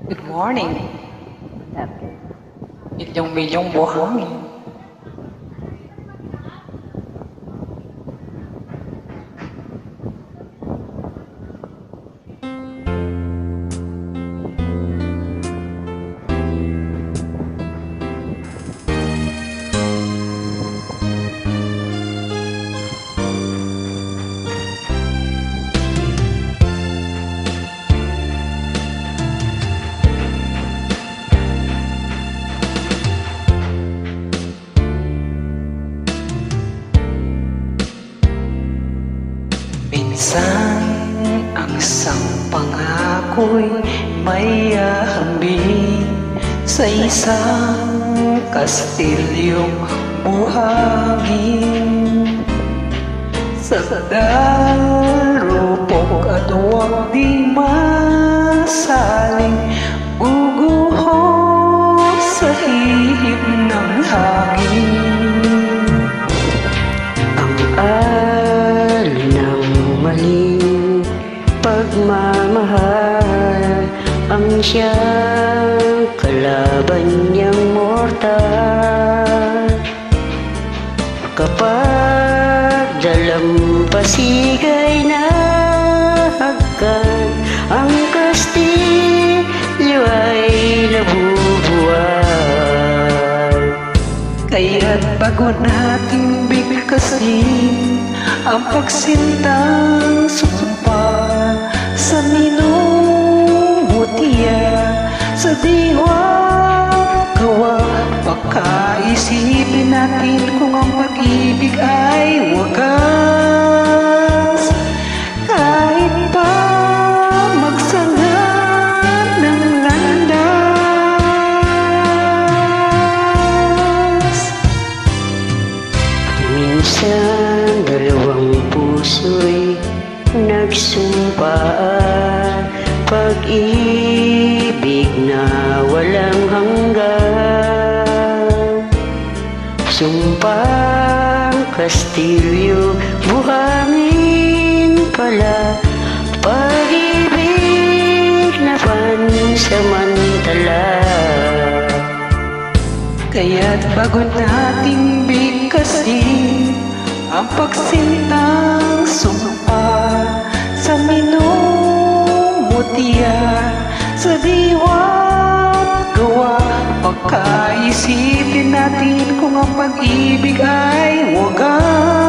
Good morning. Okay. Milyong-milyong buhangin. Minsan ang isang pangako'y may ahambing sa isang kastilyong buhangin. Sa darupok at huwag di masaling guguho sa hihip ng hangin. Ang alin ng maling pagmamahal, ang siyang kalaban niyang mortal. Kapag dalampasig ay nahagkan, ang kastilyo ay nabubuwal. Kaya't bago nating bigkasin ang pagsintang sumpa sa minumutiya, sa diwa gawa, pagkaisipin natin kung ang pag-ibig ay wagas. Kahit pa magsangad ng landas, minsan dalawang puso'y nagsumpaan, pag-ibig na walang hanggan. Sumpang kastilyo, buhangin pala, pag-ibig na pansamantala. kaya't bago nating bigkasin ang pagsintang sumpa sa minumutiya, sa diwa't gawa, pagkaisipin natin kung ang pag-ibig ay wagas.